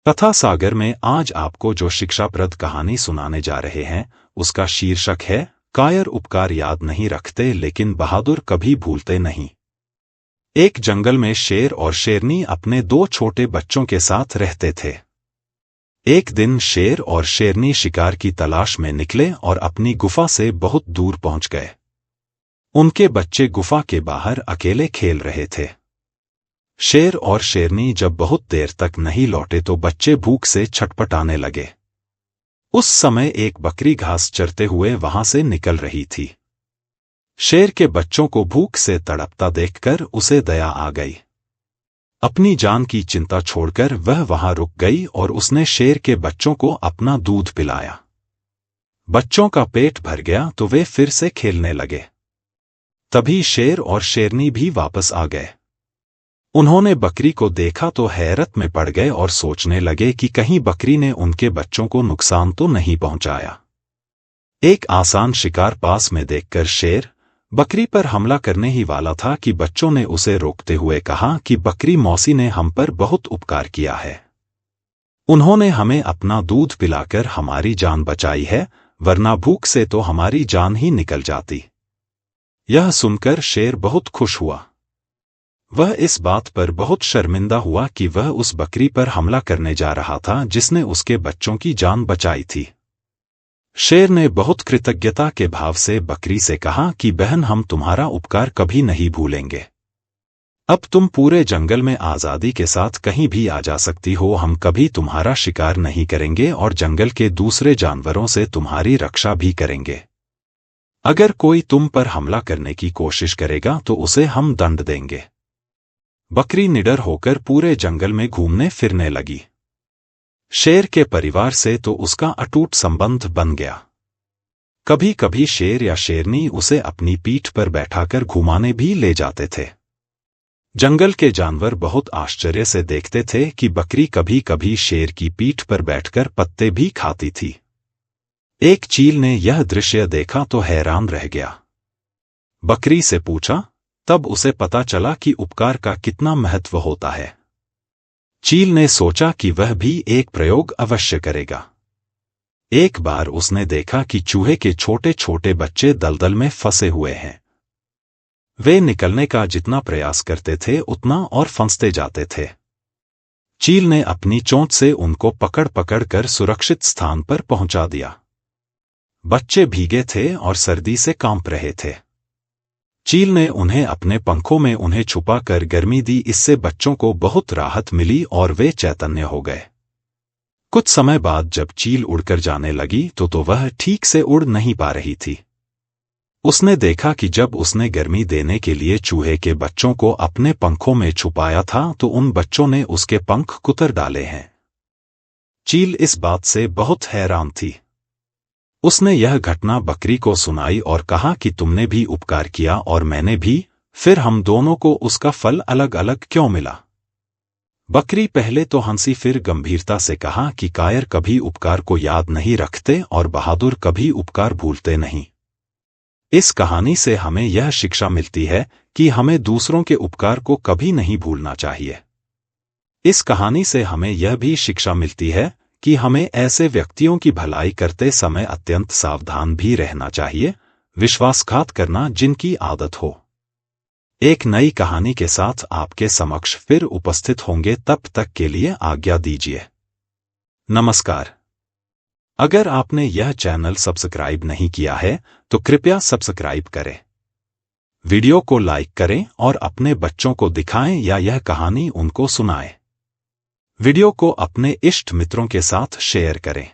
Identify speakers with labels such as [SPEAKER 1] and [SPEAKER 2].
[SPEAKER 1] कथा सागर में आज आपको जो शिक्षाप्रद कहानी सुनाने जा रहे हैं उसका शीर्षक है कायर उपकार याद नहीं रखते लेकिन बहादुर कभी भूलते नहीं। एक जंगल में शेर और शेरनी अपने दो छोटे बच्चों के साथ रहते थे। एक दिन शेर और शेरनी शिकार की तलाश में निकले और अपनी गुफा से बहुत दूर पहुंच गए। उनके बच्चे गुफा के बाहर अकेले खेल रहे थे। शेर और शेरनी जब बहुत देर तक नहीं लौटे तो बच्चे भूख से छटपटाने लगे। उस समय एक बकरी घास चरते हुए वहां से निकल रही थी। शेर के बच्चों को भूख से तड़पता देखकर उसे दया आ गई। अपनी जान की चिंता छोड़कर वह वहां रुक गई और उसने शेर के बच्चों को अपना दूध पिलाया। बच्चों का पेट भर गया तो वे फिर से खेलने लगे। तभी शेर और शेरनी भी वापस आ गए। उन्होंने बकरी को देखा तो हैरत में पड़ गए और सोचने लगे कि कहीं बकरी ने उनके बच्चों को नुकसान तो नहीं पहुंचाया। एक आसान शिकार पास में देखकर शेर बकरी पर हमला करने ही वाला था कि बच्चों ने उसे रोकते हुए कहा कि बकरी मौसी ने हम पर बहुत उपकार किया है। उन्होंने हमें अपना दूध पिलाकर हमारी जान बचाई है, वरना भूख से तो हमारी जान ही निकल जाती। यह सुनकर शेर बहुत खुश हुआ। वह इस बात पर बहुत शर्मिंदा हुआ कि वह उस बकरी पर हमला करने जा रहा था जिसने उसके बच्चों की जान बचाई थी। शेर ने बहुत कृतज्ञता के भाव से बकरी से कहा कि बहन, हम तुम्हारा उपकार कभी नहीं भूलेंगे। अब तुम पूरे जंगल में आज़ादी के साथ कहीं भी आ जा सकती हो। हम कभी तुम्हारा शिकार नहीं करेंगे और जंगल के दूसरे जानवरों से तुम्हारी रक्षा भी करेंगे। अगर कोई तुम पर हमला करने की कोशिश करेगा तो उसे हम दंड देंगे। बकरी निडर होकर पूरे जंगल में घूमने फिरने लगी। शेर के परिवार से तो उसका अटूट संबंध बन गया। कभी कभी शेर या शेरनी उसे अपनी पीठ पर बैठाकर घुमाने भी ले जाते थे। जंगल के जानवर बहुत आश्चर्य से देखते थे कि बकरी कभी कभी शेर की पीठ पर बैठकर पत्ते भी खाती थी। एक चील ने यह दृश्य देखा तो हैरान रह गया। बकरी से पूछा, तब उसे पता चला कि उपकार का कितना महत्व होता है। चील ने सोचा कि वह भी एक प्रयोग अवश्य करेगा। एक बार उसने देखा कि चूहे के छोटे छोटे बच्चे दलदल में फंसे हुए हैं। वे निकलने का जितना प्रयास करते थे उतना और फंसते जाते थे। चील ने अपनी चोंच से उनको पकड़ पकड़ कर सुरक्षित स्थान पर पहुंचा दिया। बच्चे भीगे थे और सर्दी से कांप रहे थे। चील ने उन्हें अपने पंखों में उन्हें छुपा कर गर्मी दी। इससे बच्चों को बहुत राहत मिली और वे चैतन्य हो गए। कुछ समय बाद जब चील उड़कर जाने लगी तो वह ठीक से उड़ नहीं पा रही थी। उसने देखा कि जब उसने गर्मी देने के लिए चूहे के बच्चों को अपने पंखों में छुपाया था तो उन बच्चों ने उसके पंख कुतर डाले हैं। चील इस बात से बहुत हैरान थी। उसने यह घटना बकरी को सुनाई और कहा कि तुमने भी उपकार किया और मैंने भी, फिर हम दोनों को उसका फल अलग अलग क्यों मिला? बकरी पहले तो हंसी, फिर गंभीरता से कहा कि कायर कभी उपकार को याद नहीं रखते और बहादुर कभी उपकार भूलते नहीं। इस कहानी से हमें यह शिक्षा मिलती है कि हमें दूसरों के उपकार को कभी नहीं भूलना चाहिए। इस कहानी से हमें यह भी शिक्षा मिलती है कि हमें ऐसे व्यक्तियों की भलाई करते समय अत्यंत सावधान भी रहना चाहिए, विश्वासघात करना जिनकी आदत हो। एक नई कहानी के साथ आपके समक्ष फिर उपस्थित होंगे, तब तक के लिए आज्ञा दीजिए। नमस्कार। अगर आपने यह चैनल सब्सक्राइब नहीं किया है तो कृपया सब्सक्राइब करें। वीडियो को लाइक करें और अपने बच्चों को दिखाएं या यह कहानी उनको सुनाएं। वीडियो को अपने इष्ट मित्रों के साथ शेयर करें।